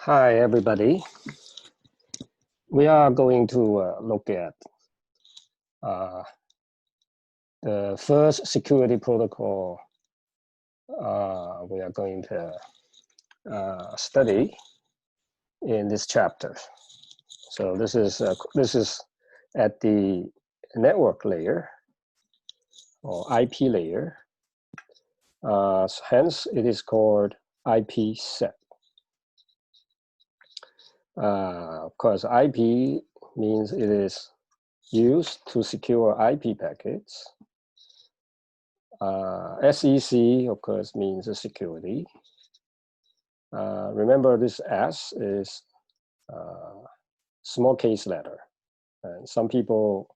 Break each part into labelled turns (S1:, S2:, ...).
S1: Hi, everybody. We are going to look at the first security protocol we are going to study in this chapter. So this is at the network layer or IP layer. Hence, it is called IPsec. Of course, IP means it is used to secure IP packets. SEC, of course, means security. Remember, this S is small case letter, and some people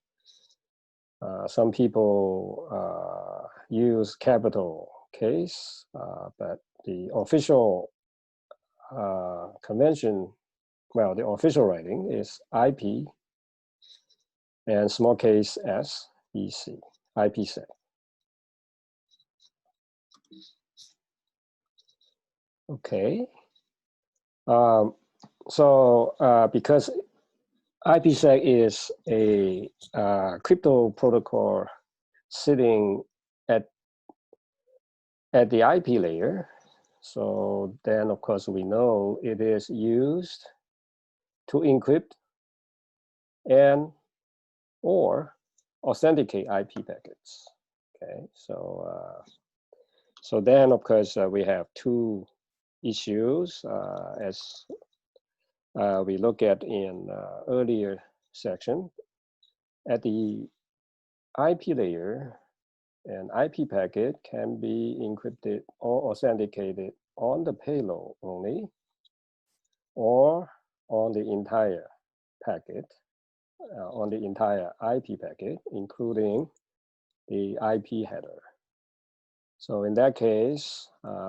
S1: use capital case, but the official convention, well, the official writing is IP and small case S, EC, IPsec. Okay. Because IPsec is a crypto protocol sitting at the IP layer, so then of course we know it is used to encrypt and or authenticate IP packets. Okay, so then of course we have two issues as we look at in earlier section. At the IP layer, an IP packet can be encrypted or authenticated on the payload only, or on the entire packet, on the entire IP packet, including the IP header. So in that case,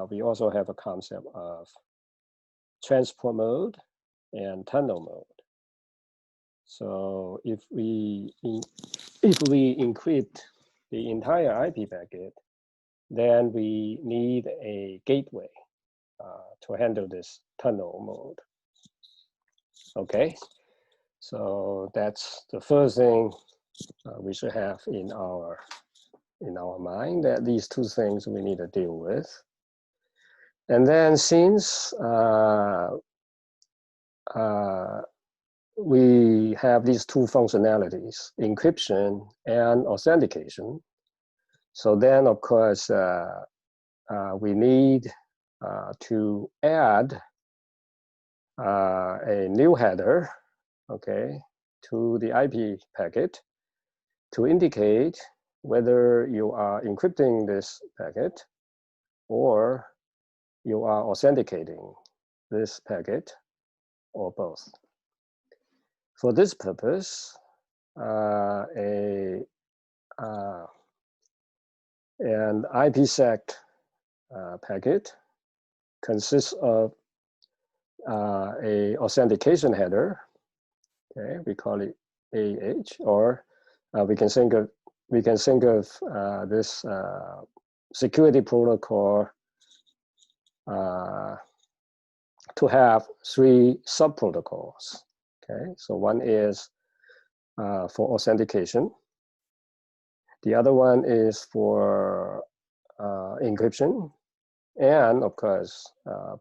S1: we also have a concept of transport mode and tunnel mode. So if we encrypt the entire IP packet, then we need a gateway to handle this tunnel mode. Okay, so that's the first thing we should have in our mind, that these two things we need to deal with. And then since we have these two functionalities, encryption and authentication, so then of course we need to add a new header, okay, to the IP packet to indicate whether you are encrypting this packet or you are authenticating this packet, or both. For this purpose, an IPsec packet consists of a authentication header. Okay, we call it AH, or we can think of this security protocol to have three sub-protocols. Okay, so one is for authentication. The other one is for encryption. And of course,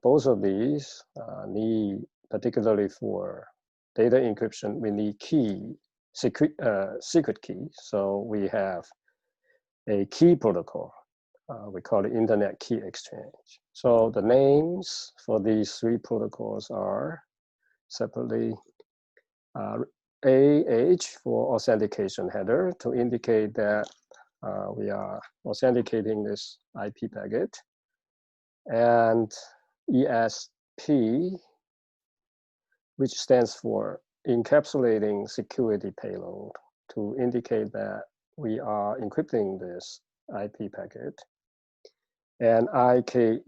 S1: both of these need, particularly for data encryption, we need secret key. So we have a key protocol. We call it Internet Key Exchange. So the names for these three protocols are separately AH for authentication header to indicate that we are authenticating this IP packet, and ESP, which stands for encapsulating security payload, to indicate that we are encrypting this IP packet, and IKE,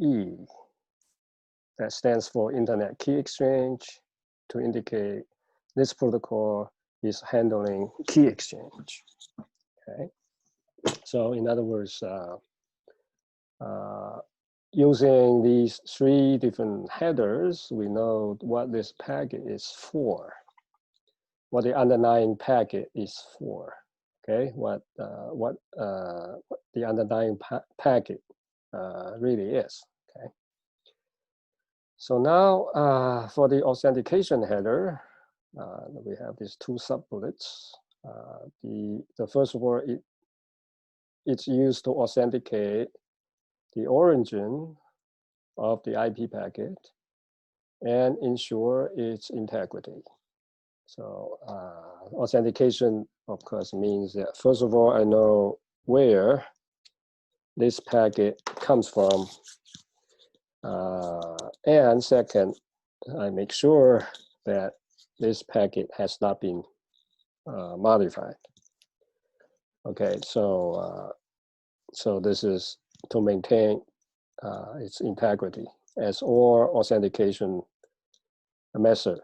S1: that stands for Internet Key Exchange, to indicate this protocol is handling key exchange. Okay, so in other words, using these three different headers, we know what this packet is for, what the underlying packet is for. Okay, what the underlying packet really is. Okay. So now for the authentication header, we have these two sub-bullets. The first of all, it's used to authenticate the origin of the IP packet and ensure its integrity. So authentication, of course, means that first of all, I know where this packet comes from. And second, I make sure that this packet has not been modified. Okay, so this is to maintain its integrity, as all authentication method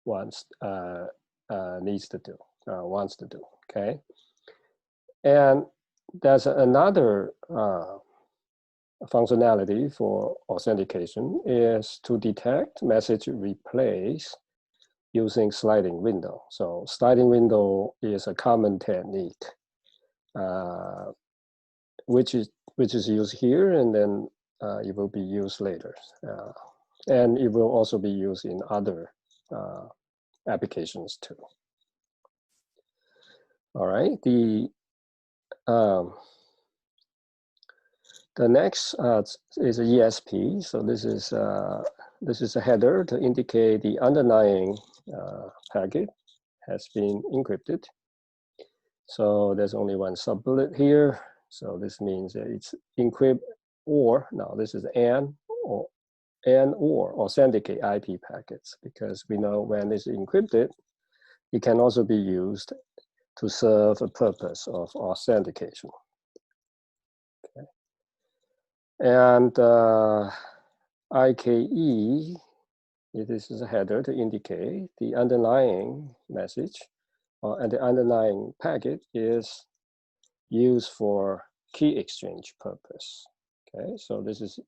S1: wants to do. Okay, and there's another functionality for authentication is to detect message replays using sliding window. So sliding window is a common technique, which is used here, and then it will be used later, and it will also be used in other applications too. All right, the next is a ESP. So this is a header to indicate the underlying packet has been encrypted. So there's only one sub-bullet here. So this means that it's encrypt or, now this is and or authenticate IP packets, because we know when it's encrypted, it can also be used to serve a purpose of authentication. Okay. And IKE, this is a header to indicate the underlying message and the underlying packet is used for key exchange purpose. Okay, so this is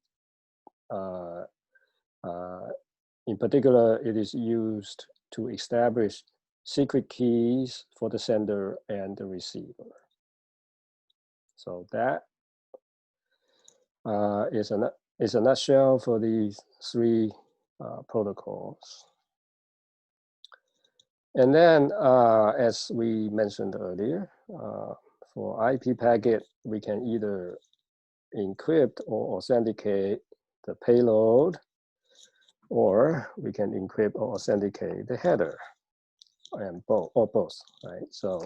S1: in particular, it is used to establish secret keys for the sender and the receiver. So that is a nutshell for these three protocols. And then, as we mentioned earlier, for IP packet, we can either encrypt or authenticate the payload, or we can encrypt or authenticate the header, and both, right? So,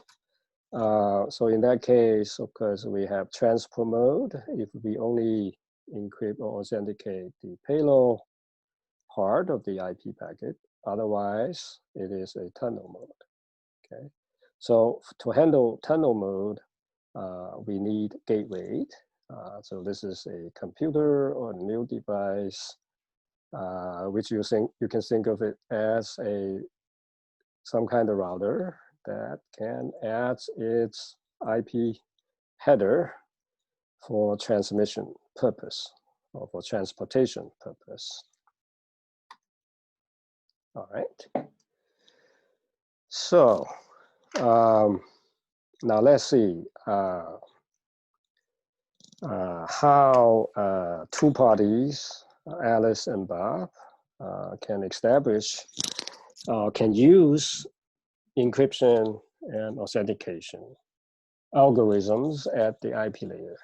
S1: so in that case, of course, we have transport mode. If we only encrypt or authenticate the payload part of the IP packet, otherwise it is a tunnel mode. Okay, so to handle tunnel mode, we need gateway. So this is a computer or a new device, which you can think of it as some kind of router that can add its IP header for transmission purpose or for transportation purpose. All right. So now let's see how two parties, Alice and Bob, can establish, can use encryption and authentication algorithms at the IP layer.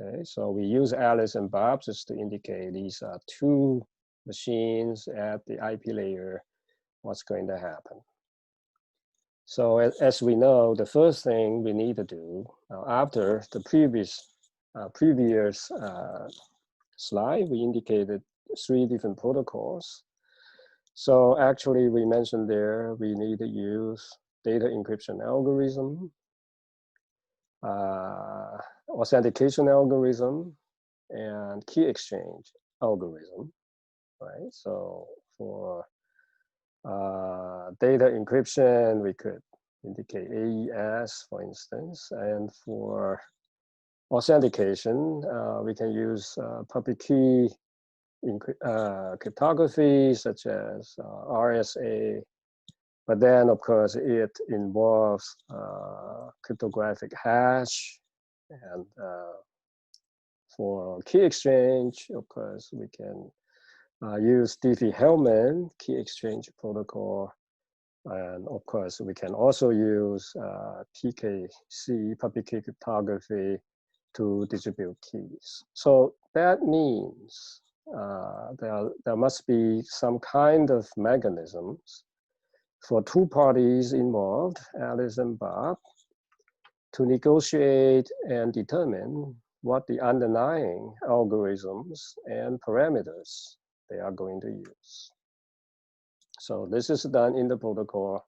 S1: Okay, so we use Alice and Bob just to indicate these are two machines at the IP layer, what's going to happen. So as we know, the first thing we need to do, after the previous slide, we indicated three different protocols. So actually we mentioned there, we need to use data encryption algorithm, authentication algorithm, and key exchange algorithm, right? So for data encryption, we could indicate AES, for instance, and for authentication, we can use public key cryptography such as RSA, but then of course it involves cryptographic hash, and for key exchange, of course, we can use Diffie-Hellman key exchange protocol. And of course, we can also use PKC, public key cryptography, to distribute keys. So that means there must be some kind of mechanisms for two parties involved, Alice and Bob, to negotiate and determine what the underlying algorithms and parameters they are going to use. So this is done in the protocol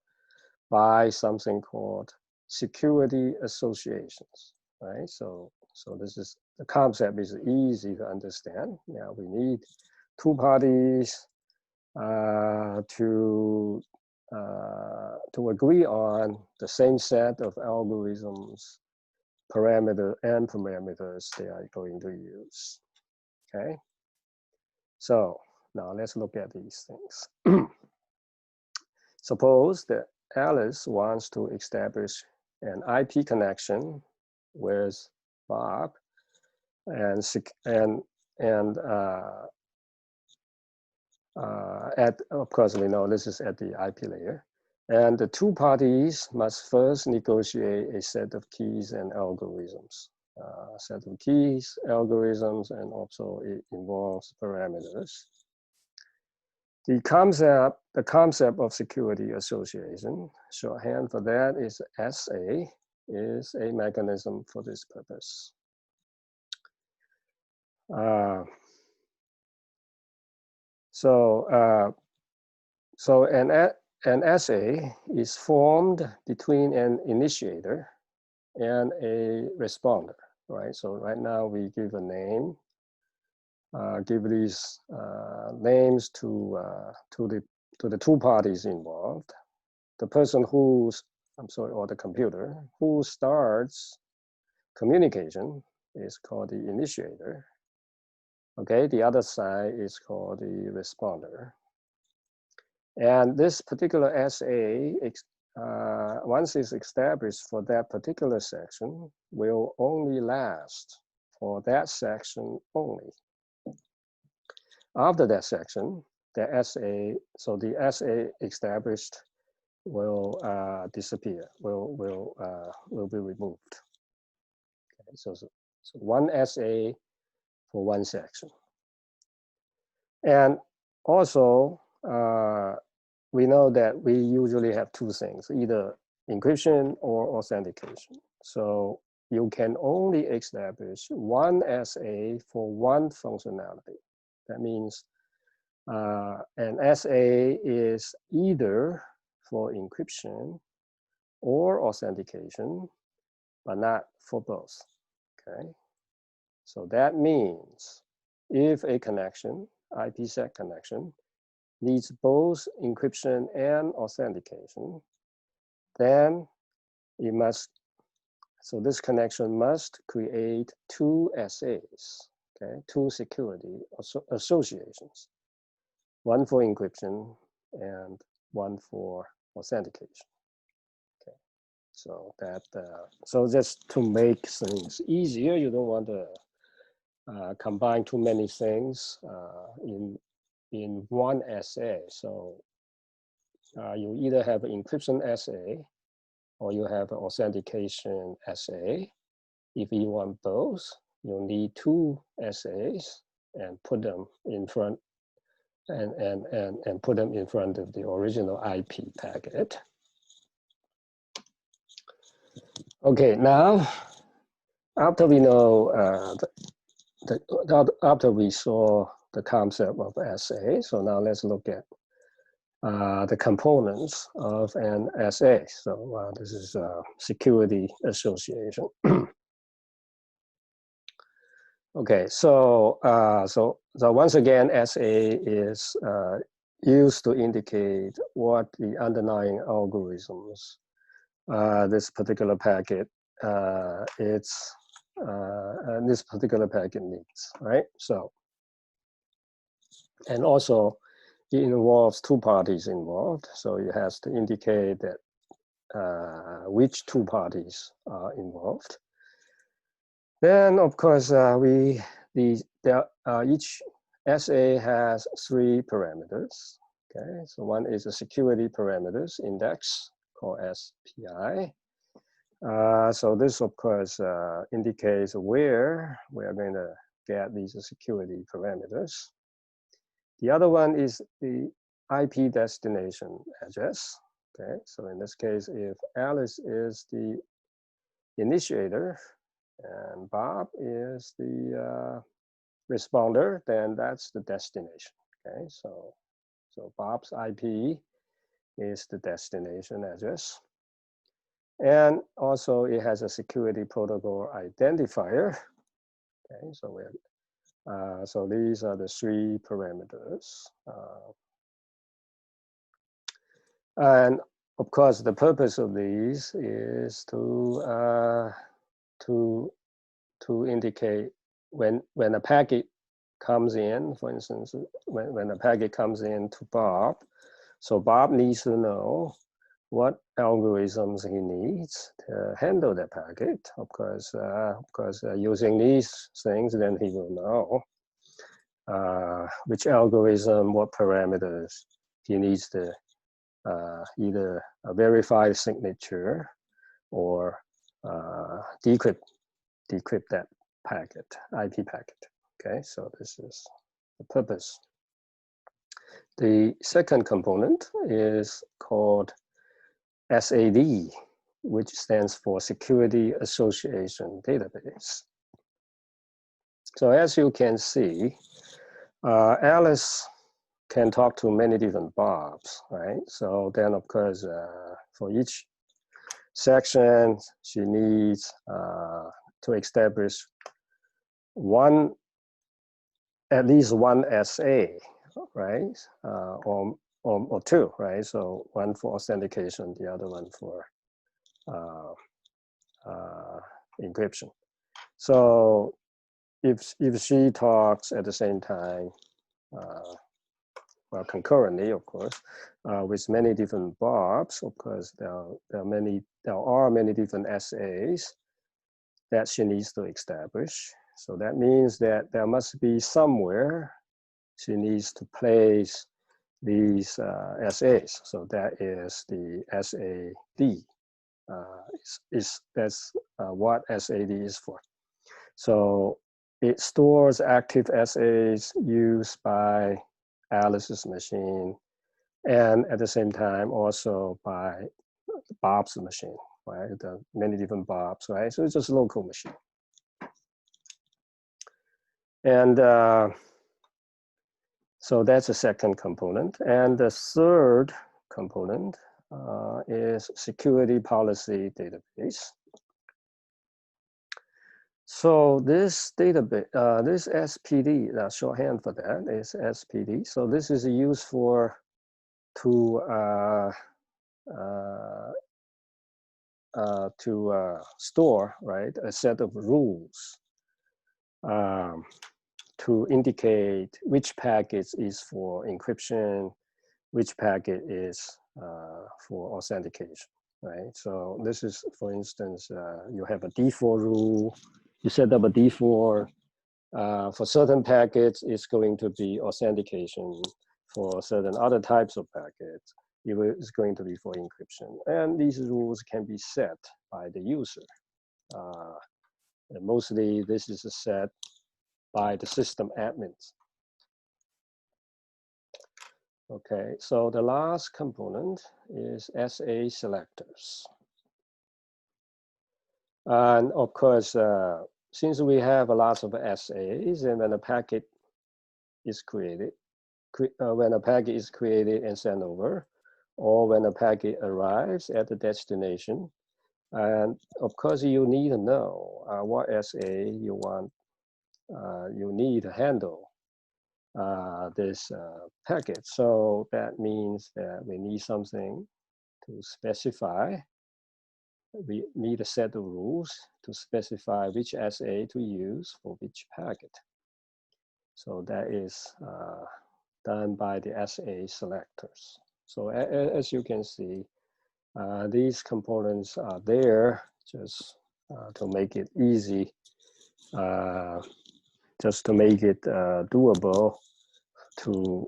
S1: by something called security associations, right? So this is, the concept is easy to understand. Now we need two parties to agree on the same set of algorithms, parameters they are going to use, okay? So now let's look at these things. Suppose that Alice wants to establish an IP connection with Bob, and of course we know this is at the IP layer, and the two parties must first negotiate a set of keys and algorithms. Set of keys, algorithms, and also it involves parameters. The concept of security association, shorthand for that is SA, is a mechanism for this purpose. So an SA is formed between an initiator and a responder, right? So right now we give a name, give these names to the two parties involved. The person who's, or the computer who starts communication is called the initiator. Okay, the other side is called the responder. And this particular SA, once it's established for that particular section, will only last for that section only. After that section, the SA, so the SA established will disappear, will be removed. Okay, so one SA for one section. And also, we know that we usually have two things, either encryption or authentication. So you can only establish one SA for one functionality. That means an SA is either for encryption or authentication, but not for both, okay? So that means if a connection, IPsec connection, needs both encryption and authentication, then it must, so this connection must create two SAs, okay, two security associations, one for encryption and one for authentication. Okay, so that so just to make things easier, you don't want to combine too many things in one SA. So you either have an encryption SA or you have an authentication SA. If you want both, you'll need two SAs and put them in front and put them in front of the original IP packet. Okay, now after we know after we saw the concept of SA, so now let's look at the components of an SA. So this is security association. Okay, so once again, SA is used to indicate what the underlying algorithms, this particular packet, it's this particular packet needs, right? So, and also it involves two parties involved, so it has to indicate that which two parties are involved. Then, of course, each SA has 3 parameters. Okay, so one is a security parameters index called SPI. So this, of course, indicates where we are going to get these security parameters. The other one is the IP destination address. Okay, so in this case, if Alice is the initiator and Bob is the responder, then that's the destination. Okay, so Bob's IP is the destination address. And also it has a security protocol identifier. Okay, so so these are the 3 parameters. And of course, the purpose of these is to indicate when a packet comes in, for instance, when a packet comes in to Bob, so Bob needs to know what algorithms he needs to handle that packet. Of course, using these things, then he will know which algorithm, what parameters he needs to either verify signature or decrypt that packet, IP packet. Okay, so this is the purpose. The second component is called SAD, which stands for Security Association Database. So as you can see, Alice can talk to many different Bobs, right? So then, of course, for each section, she needs to establish at least one SA, right? Or 2, right? So one for authentication, the other one for encryption. So if she talks at the same time, well, concurrently, of course, with many different Bobs, of course, there are many different SAs that she needs to establish. So that means that there must be somewhere she needs to place these SAs. So that is the SAD. That's what SAD is for. So it stores active SAs used by Alice's machine, and at the same time also by Bob's machine, right? The many different Bobs, right? So it's just a local machine. And so that's the second component. And the third component is security policy database. So this database, this SPD, shorthand for that is SPD. So this is used for to store, right, a set of rules to indicate which packet is for encryption, which packet is for authentication, right? So this is, for instance, you have a default rule. You set up a default for certain packets. It's going to be authentication. For certain other types of packets, it's going to be for encryption. And these rules can be set by the user. And mostly this is set by the system admins. Okay, so the last component is SA selectors. And of course, since we have a lot of SAs, and when a packet is created, and sent over, or when a packet arrives at the destination, and of course you need to know what SA you want, you need to handle this packet. So that means that we need something to specify we need a set of rules to specify which SA to use for which packet. So that is done by the SA selectors. So as you can see, these components are there just to make it easy, just to make it doable to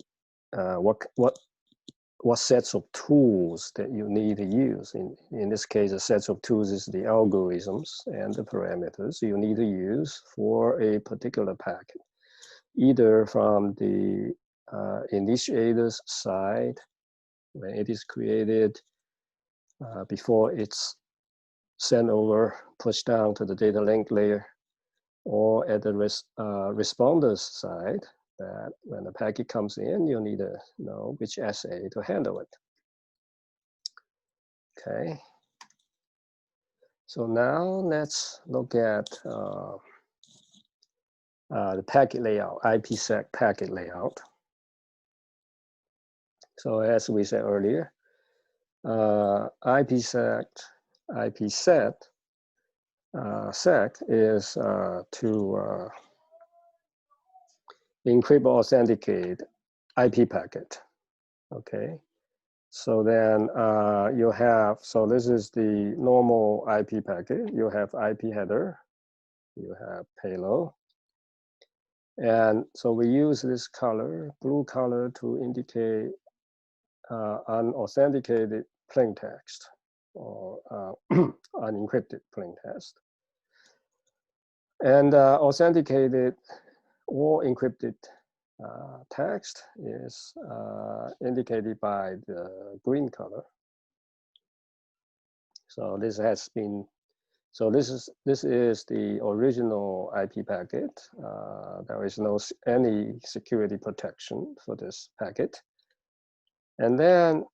S1: what sets of tools that you need to use. In this case, the sets of tools is the algorithms and the parameters you need to use for a particular packet, either from the initiator's side when it is created, before it's sent over, pushed down to the data link layer, or at the responder's side, that when the packet comes in, you need to know which SA to handle it. Okay. So now let's look at the packet layout, IPsec packet layout. So as we said earlier, IPsec sec is to encrypt or authenticate IP packet. Okay, so then you have, so this is the normal IP packet. You have IP header, you have payload. And so we use this color, blue color, to indicate unauthenticated plain text or unencrypted plain text. And authenticated or encrypted text is indicated by the green color. So this has been, so this is the original IP packet. There is no any security protection for this packet. And then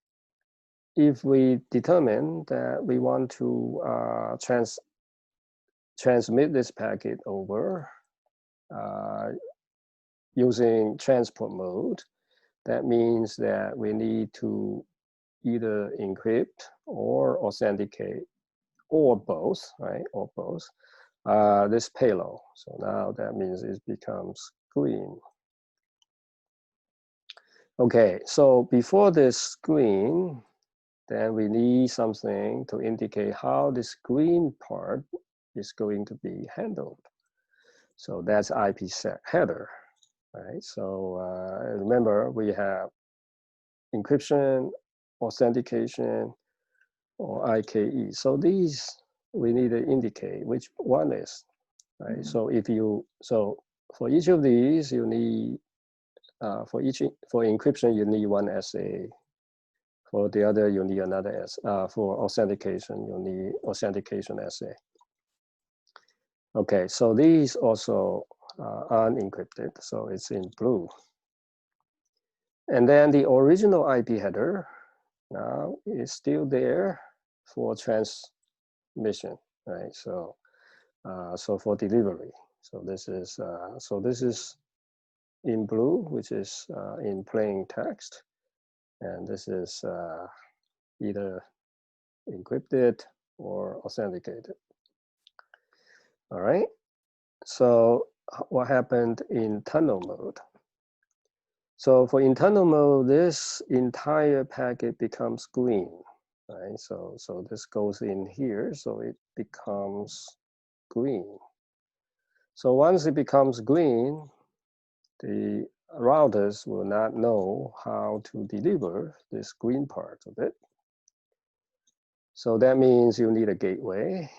S1: if we determine that we want to transmit this packet over using transport mode, that means that we need to either encrypt or authenticate, or both, right? Or both, this payload. So now that means it becomes green. Okay, so before this green, then we need something to indicate how this green part is going to be handled. So that's IPsec header, right? So remember, we have encryption, authentication, or IKE. So these we need to indicate which one is, right? Mm-hmm. So if you, so for each of these, you need for encryption you need one SA. For the other, you need another S. For authentication, you need authentication SA. Okay, so these also are unencrypted, so it's in blue. And then the original IP header now is still there for transmission, right? So, so for delivery. So this is in blue, which is in plain text, and this is either encrypted or authenticated. All right. So what happened in tunnel mode? So for internal mode, this entire packet becomes green, right? So this goes in here, so it becomes green. So once it becomes green, the routers will not know how to deliver this green part of it. So that means you need a gateway,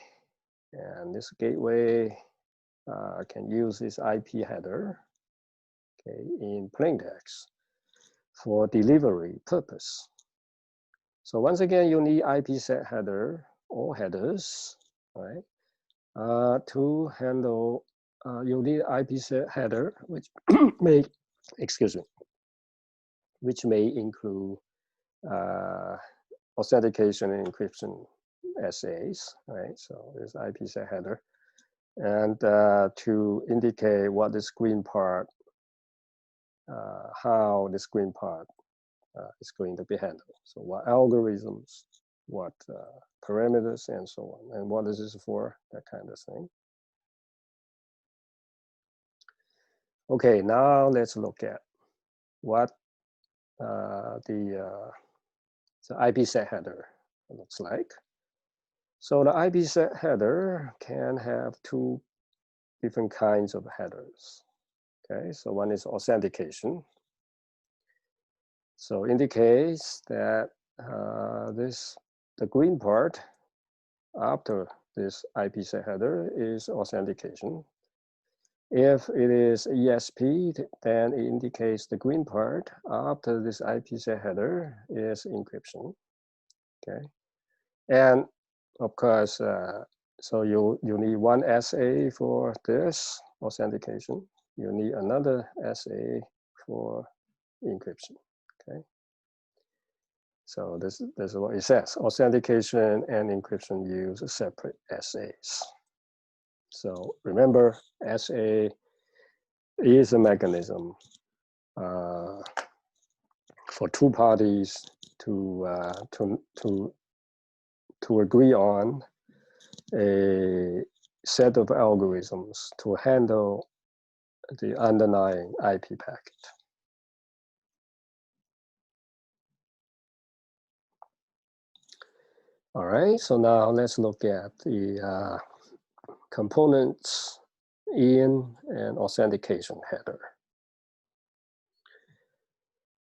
S1: and this gateway can use this IP header, okay, in plain text for delivery purpose. So once again, you need IPsec header or headers, right? To handle, you need IPsec header, which may, excuse me, which may include authentication and encryption SAs, right? So there's IPsec header, and to indicate what the screen part, how the screen part is going to be handled. So what algorithms what parameters and so on, and what is this for, that kind of thing. Okay, now let's look at what the IPsec header looks like. So the IPsec header can have two different kinds of headers. Okay, so one is authentication. So indicates that the green part after this IPsec header is authentication. If it is ESP, then it indicates the green part after this IPsec header is encryption. Okay, and of course, so you need one SA for this authentication. You need another SA for encryption. Okay, so this is what it says. Authentication and encryption use separate SAs. So remember, SA is a mechanism for two parties to agree on a set of algorithms to handle the underlying IP packet. All right, so now let's look at the components in an authentication header.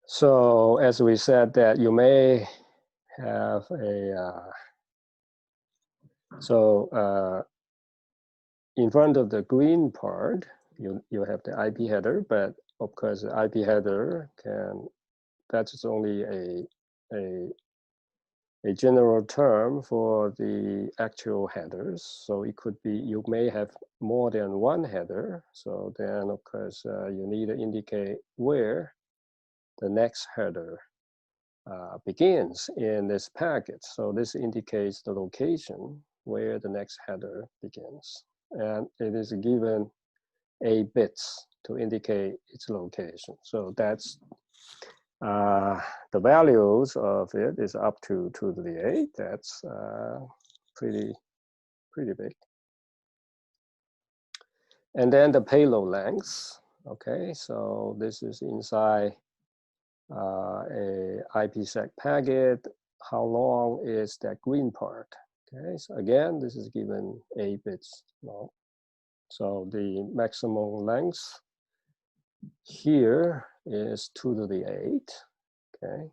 S1: So as we said that you may have a, in front of the green part, you have the IP header, but of course the IP header that's only a general term for the actual headers. So it could be, you may have more than one header. So then of course you need to indicate where the next header begins in this packet. So this indicates the location where the next header begins. And it is given 8 bits to indicate its location. So that's the values of it is up to 2 to the 8. That's pretty big. And then the payload length. Okay, so this is inside a IPsec packet. How long is that green part? Okay, so again, this is given 8 bits long. So the maximum length here is 2 to the 8. Okay,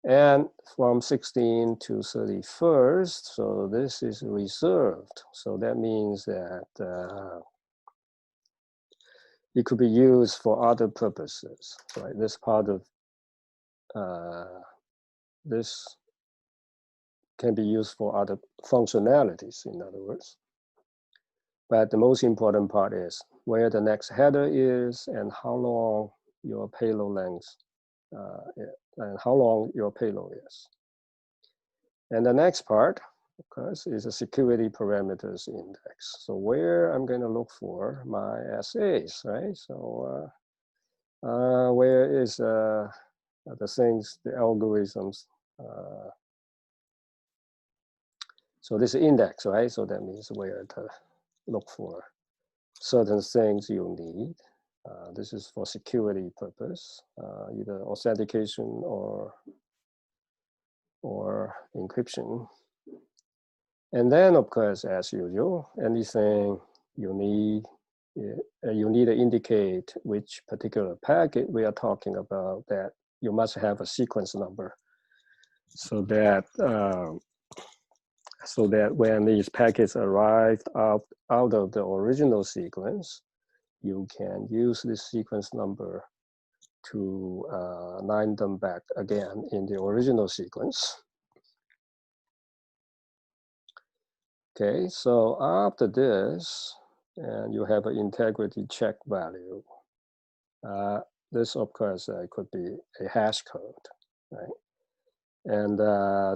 S1: and from 16 to 31st, so this is reserved. So that means that it could be used for other purposes, right? This part of this can be used for other functionalities, in other words. But the most important part is where the next header is and how long your payload length and how long your payload is. And the next part, of course, is a security parameters index. So where I'm going to look for my SAs, right? So where is the things, the algorithms. So this is index, right? So that means where to look for certain things you need. This is for security purpose, either authentication or encryption. And then, of course, as usual, anything you need to indicate which particular packet we are talking about, that you must have a sequence number so that when these packets arrive out of the original sequence, you can use this sequence number to line them back again in the original sequence. Okay, so after this, and you have an integrity check value. This, of course, could be a hash code, right? And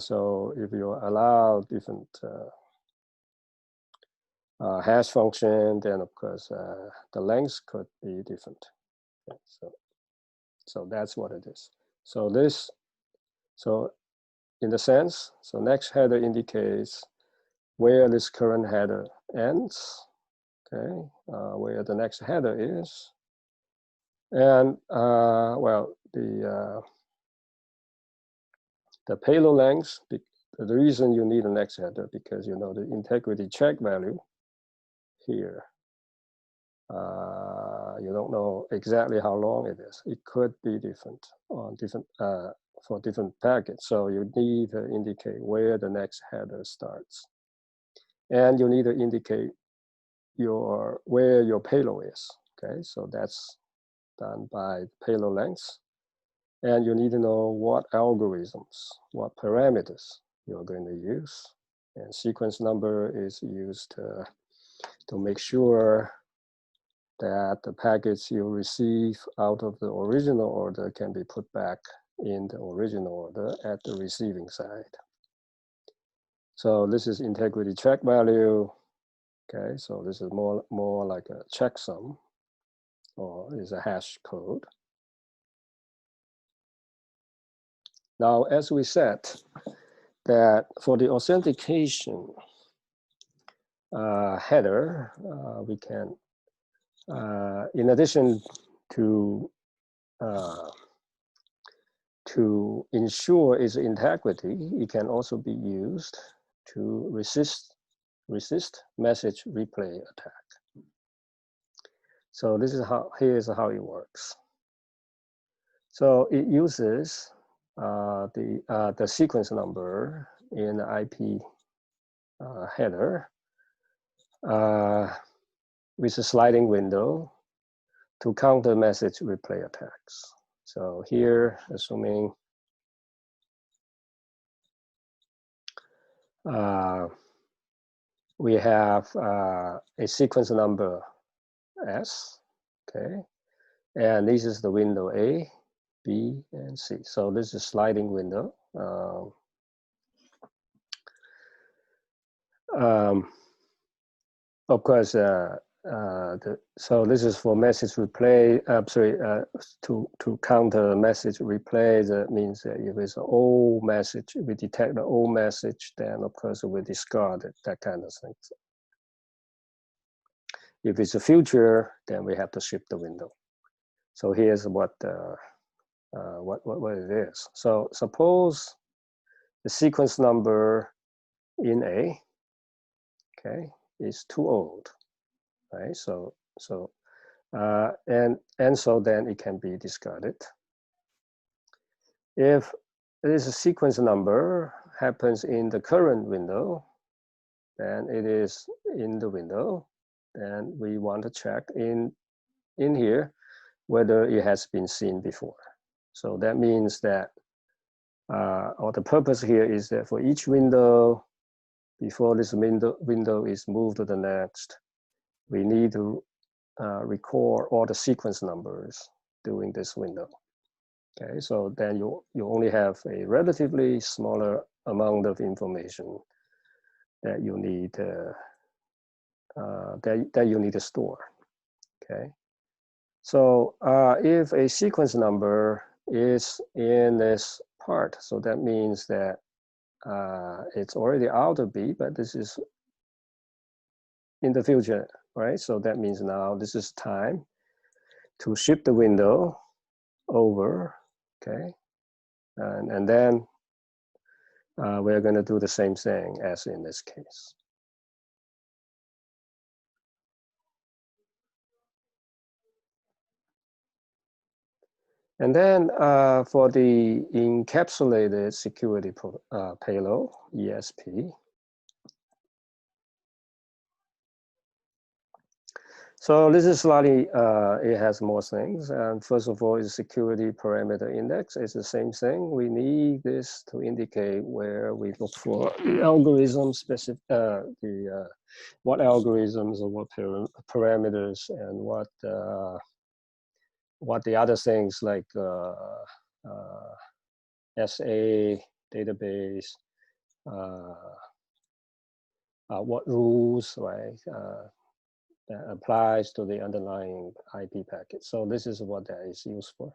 S1: so if you allow different hash function, then of course the length could be different. Okay, so that's what it is. So in the sense, so next header indicates where this current header ends, okay, where the next header is. And well, the payload length, the reason you need a next header, because you know the integrity check value here. You don't know exactly how long it is. It could be different on different for different packets. So you need to indicate where the next header starts, and you need to indicate where your payload is. Okay, so that's done by payload length, and you need to know what algorithms, what parameters you're going to use, and sequence number is used to make sure that the packets you receive out of the original order can be put back in the original order at the receiving side. So this is integrity check value. Okay, so this is more like a checksum, or is a hash code. Now, as we said, that for the authentication header, we can, in addition to ensure its integrity, it can also be used to resist message replay attack. So this is here's how it works. So it uses the sequence number in the IP header with a sliding window to counter message replay attacks. So here, assuming we have a sequence number S, okay, and this is the window A, B, and C. So this is sliding window. Of course, so this is for message replay. To counter message replay. That means that if it's an old message, we detect the old message, then of course we discard it. That kind of thing. If it's a future, then we have to ship the window. So here's what it is. So suppose the sequence number in A, okay, is too old, right? So so then it can be discarded. If this sequence number happens in the current window, then it is in the window. Then we want to check in here whether it has been seen before. So that means that, or the purpose here is that for each window, before this window is moved to the next, we need to record all the sequence numbers during this window. Okay, so then you only have a relatively smaller amount of information that you need that you need to store. Okay, so if a sequence number is in this part, so that means that it's already out of B, but this is in the future, right? So that means now this is time to ship the window over, okay? And then we're going to do the same thing as in this case. And then for the encapsulated security payload, ESP. So this is slightly, it has more things. And first of all, is security parameter index. It's the same thing. We need this to indicate where we look for the algorithm specific, what algorithms or what parameters and what the other things like SA database, what rules, right? That applies to the underlying IP packet. So this is what that is used for.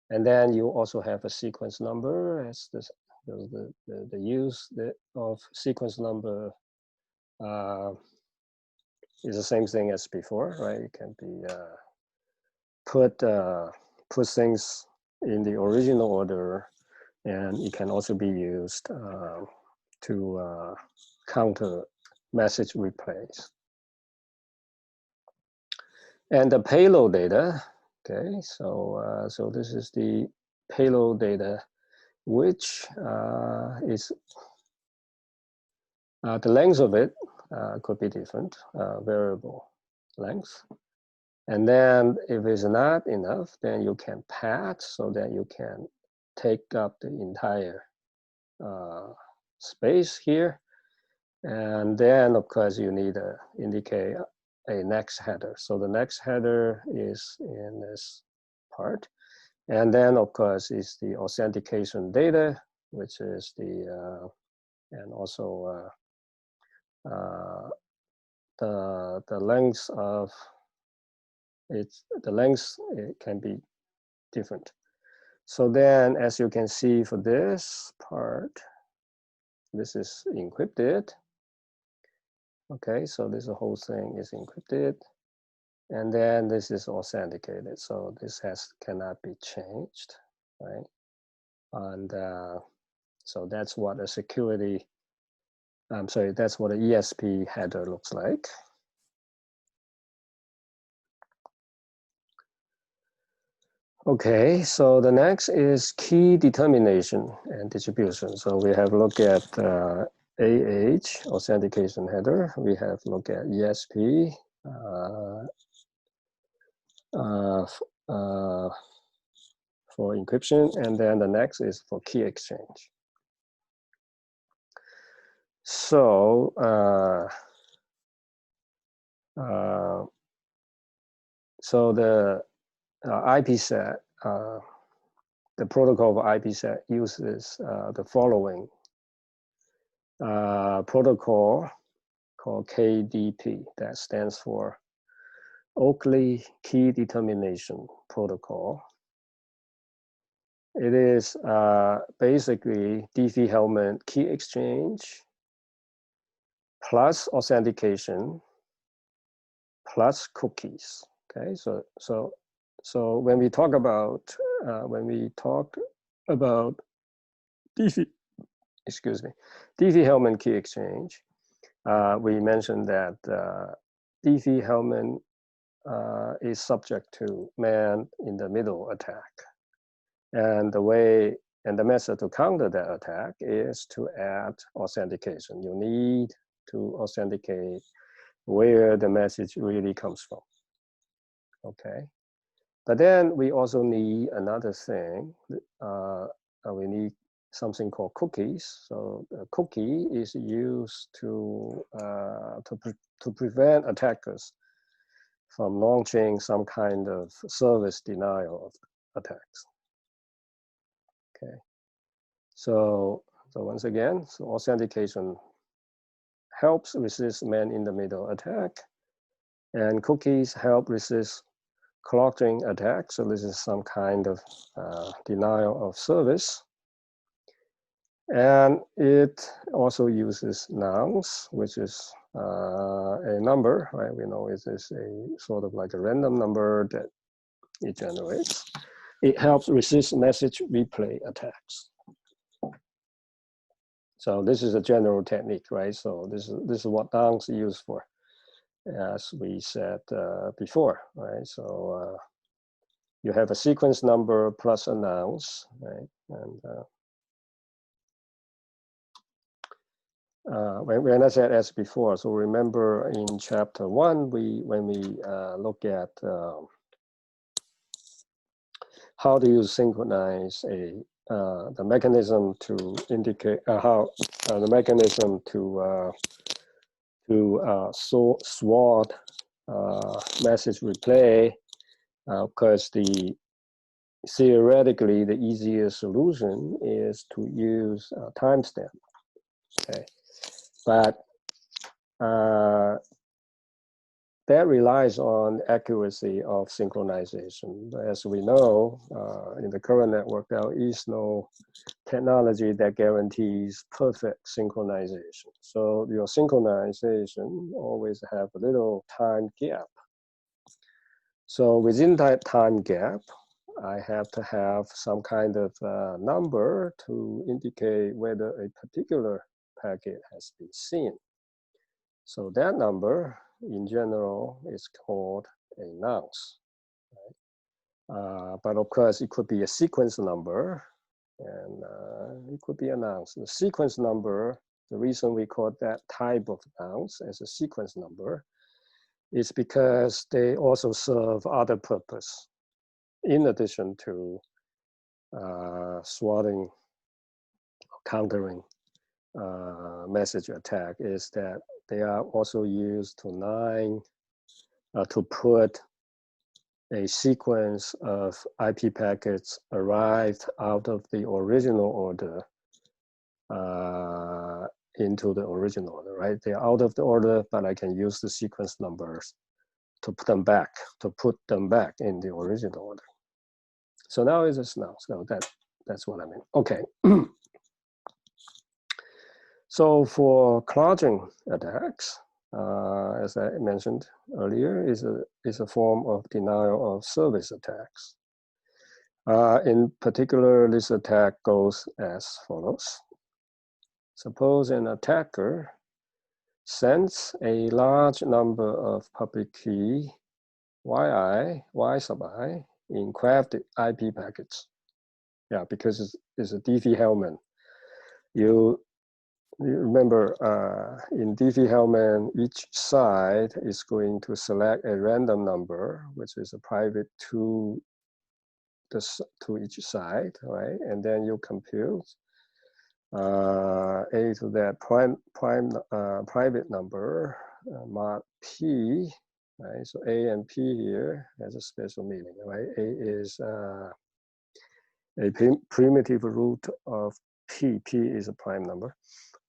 S1: And then you also have a sequence number as because the use of sequence number is the same thing as before, right? It can be put things in the original order, and it can also be used to counter message replays. And the payload data, okay, so so this is the payload data, which is the length of it could be different, variable length. And then if it's not enough, then you can pad so that you can take up the entire space here. And then, of course, you need to indicate a next header. So the next header is in this part. And then, of course, is the authentication data, which is the, and also the length of it's, the length it can be different. So then, as you can see for this part, this is encrypted. Okay, so this whole thing is encrypted. And then this is authenticated. So this cannot be changed, right? And so that's what a security, I'm sorry, that's what an ESP header looks like. Okay, so the next is key determination and distribution. So we have looked at AH, authentication header. We have looked at ESP, for encryption, and then the next is for key exchange. So so the IPsec, the protocol of IPsec uses the following protocol called KDP, that stands for Oakley Key Determination Protocol. It is basically Diffie-Hellman key exchange plus authentication plus cookies. Okay, so when we talk about Diffie-Hellman key exchange, we mentioned that Diffie-Hellman is subject to man-in-the-middle attack. And the way and the method to counter that attack is to add authentication. You need to authenticate where the message really comes from. Okay, but then we also need another thing. We need something called cookies. So a cookie is used to prevent attackers from launching some kind of service denial of attacks. Okay, so once again, so authentication helps resist man-in-the-middle attack, and cookies help resist clogging attack. So this is some kind of denial of service. And it also uses nonce, which is a number, right? We know it is a sort of like a random number that it generates. It helps resist message replay attacks. So this is a general technique, right? So this is what nonce is used for, as we said before, right? So you have a sequence number plus a nonce, right? And when I said as before, so remember in chapter 1, when we look at how do you synchronize the mechanism to indicate how the mechanism to SWOT message replay. Of course, theoretically the easiest solution is to use timestamp. Okay, but that relies on accuracy of synchronization. As we know, in the current network, there is no technology that guarantees perfect synchronization. So your synchronization always have a little time gap. So within that time gap, I have to have some kind of number to indicate whether a particular packet has been seen. So that number, in general, is called a nonce. Right? But of course, it could be a sequence number, and it could be a nonce. The sequence number, the reason we call that type of nonce as a sequence number is because they also serve other purpose. In addition to swatting, countering message attack, is that they are also used to put a sequence of IP packets arrived out of the original order into the original order, right? They're out of the order, but I can use the sequence numbers to put them back in the original order. So now it's a nonce. So that's what I mean. Okay. So for clogging attacks, as I mentioned earlier, is a form of denial of service attacks. In particular, this attack goes as follows. Suppose an attacker sends a large number of public key Y sub I encrypted IP packets. Yeah, because it's a Diffie-Hellman. You remember in Diffie-Hellman, each side is going to select a random number, which is a private to each side, right? And then you compute a to that private number mod p, right? So a and p here has a special meaning, right? A is a primitive root of p. P is a prime number,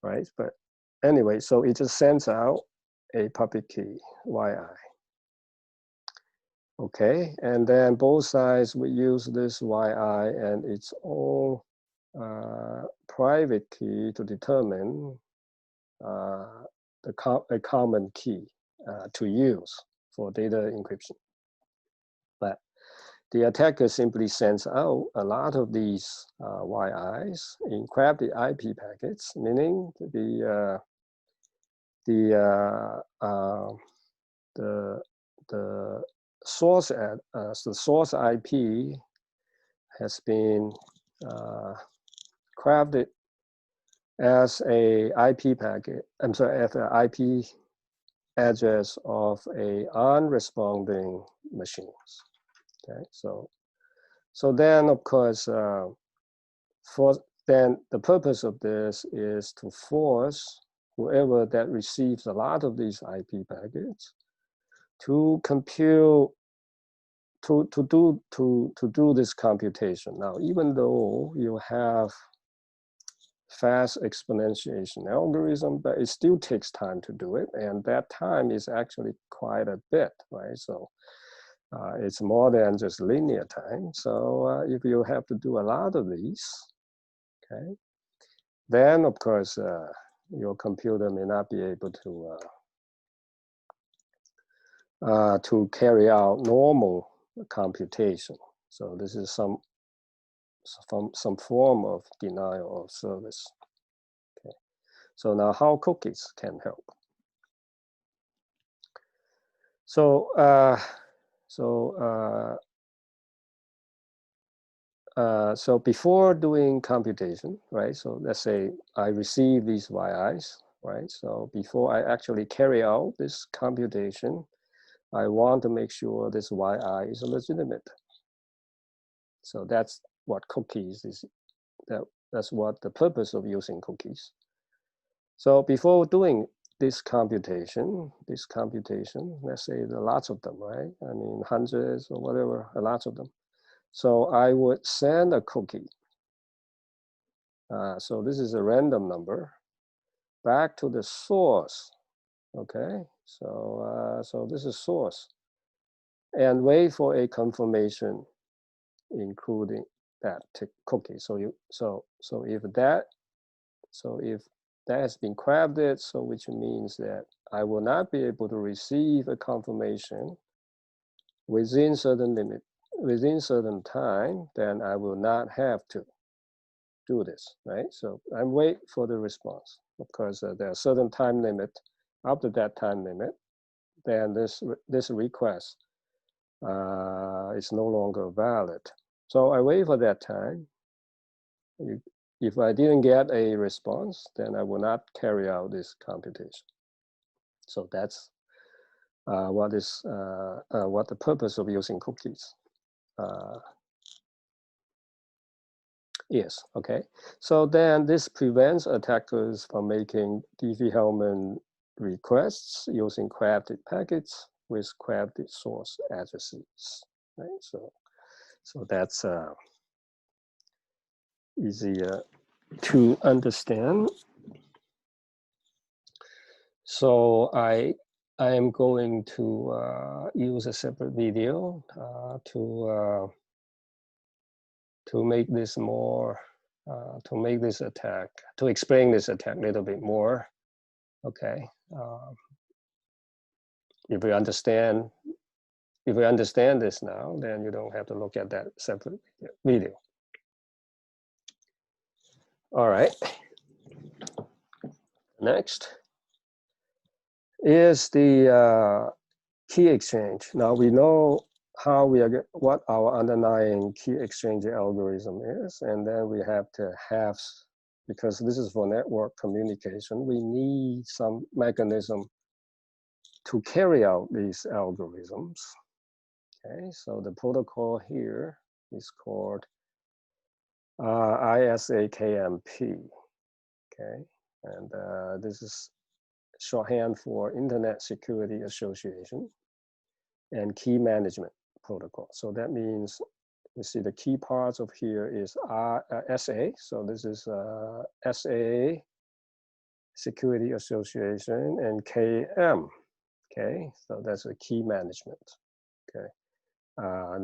S1: right? But anyway, so it just sends out a public key yi. Okay, and then both sides will use this yi and its own private key to determine a common key to use for data encryption. But the attacker simply sends out a lot of these YIs, encrypted IP packets, meaning the source IP has been crafted as a IP packet. I'm sorry, as an IP address of a unresponding machines. Okay, so then of course, then the purpose of this is to force whoever that receives a lot of these IP packets to compute to do this computation. Now, even though you have fast exponentiation algorithm, but it still takes time to do it, and that time is actually quite a bit, right? So it's more than just linear time. So if you have to do a lot of these, okay, then of course your computer may not be able to carry out normal computation. So this is some form of denial of service. Okay. So now how cookies can help. So so before doing computation, right? So let's say I receive these YIs, right? So before I actually carry out this computation, I want to make sure this YI is legitimate. So that's what cookies is. That's what the purpose of using cookies. So before doing this computation, let's say there are lots of them, right? I mean, hundreds or whatever, lots of them. So I would send a cookie. So this is a random number back to the source, okay? So this is source, and wait for a confirmation, including that cookie. So if that has been crafted, so which means that I will not be able to receive a confirmation within certain limit, within certain time, then I will not have to do this, right? So I'm wait for the response. Of course, there are certain time limit. After that time limit, then this request is no longer valid. So I wait for that time. If I didn't get a response, then I will not carry out this computation. So that's what the purpose of using cookies is. Okay, so then this prevents attackers from making Diffie-Hellman requests using crafted packets with crafted source addresses. Right, so that's easier to understand. So I am going to use a separate video to make this more, to make this attack, to explain this attack a little bit more. Okay. If we understand this now, then you don't have to look at that separate video. All right. Next is the key exchange. Now we know how what our underlying key exchange algorithm is, and then we have to have, because this is for network communication, we need some mechanism to carry out these algorithms. Okay, so the protocol here is called ISAKMP. Okay, and this is shorthand for Internet Security Association and Key Management Protocol. So that means you see the key parts of here is SA. So this is SA Security Association and KM. Okay, so that's a key management. Okay,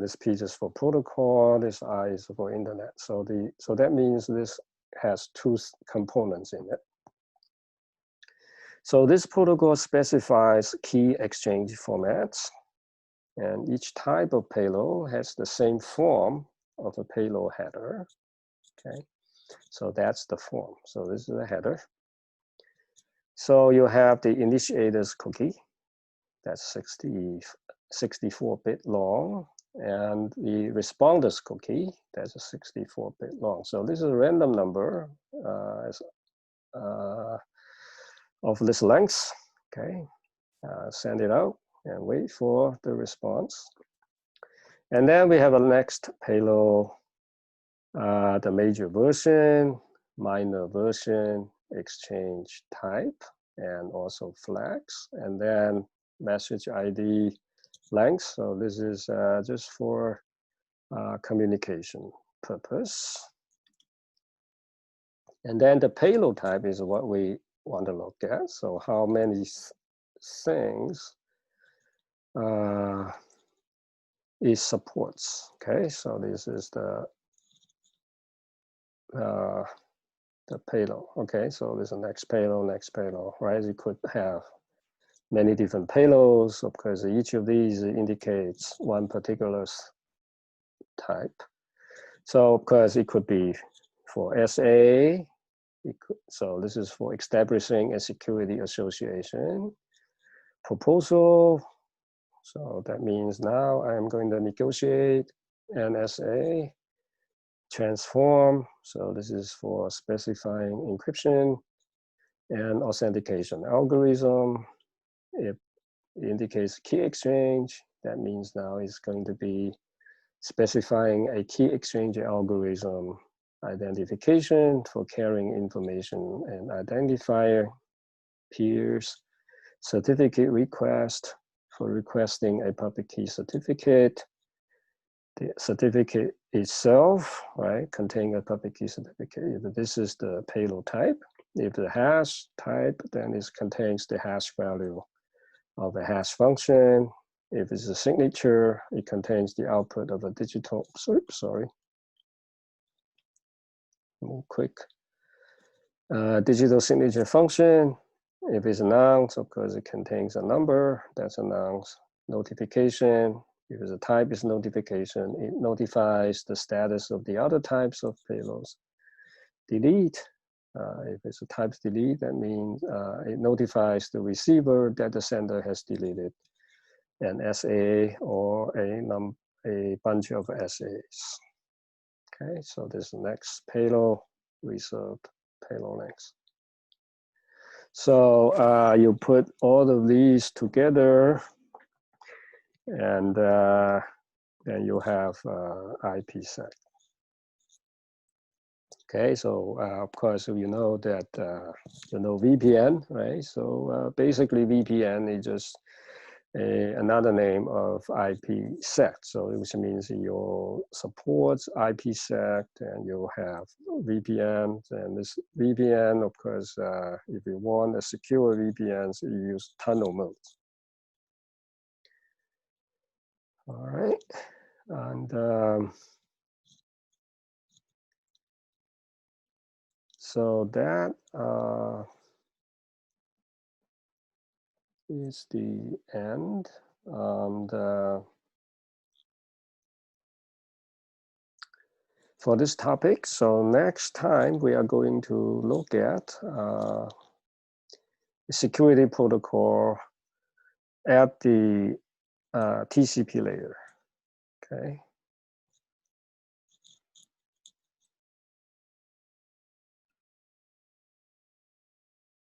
S1: this P is for protocol. This I is for internet. So that means this has two components in it. So this protocol specifies key exchange formats, and each type of payload has the same form of a payload header. Okay, so that's the form. So this is the header. So you have the initiator's cookie, that's 64-bit long, and the responder's cookie, that's a 64-bit long. So this is a random number of this length. Okay, send it out and wait for the response. And then we have a next payload, the major version, minor version, exchange type, and also flags, and then message ID length. So this is just for communication purpose. And then the payload type is what we want to look at. So how many things it supports. Okay, so this is the payload. Okay, so this is the next payload, right? You could have many different payloads. Of course, each of these indicates one particular type. So of course, it could be for SA. So this is for establishing a security association. Proposal. So that means now I am going to negotiate an SA. Transform. So this is for specifying encryption and authentication algorithm. It indicates key exchange. That means now it's going to be specifying a key exchange algorithm. Identification for carrying information and identifier. Peers. Certificate request for requesting a public key certificate. The certificate itself, right, containing a public key certificate. This is the payload type. If the hash type, then it contains the hash value of a hash function. If it's a signature, it contains the output of a digital, sorry, move quick. Digital signature function. If it's a nonce, of course, it contains a number. That's a nonce. Notification. If it's a type, it's notification. It notifies the status of the other types of payloads. Delete. If it's a type delete, that means it notifies the receiver that the sender has deleted an SA or a bunch of SAs. Okay, so this is the next payload, reserved payload next. So you put all of these together, and then you have IPsec. Okay, so of course you know that you know VPN, right? So basically VPN is just another name of IPsec, so which means you supports IPsec, and you have VPN, and this VPN, of course, if you want a secure VPN, so you use tunnel mode. All right, and so that is the end. And for this topic, so next time we are going to look at the security protocol at the TCP layer. Okay.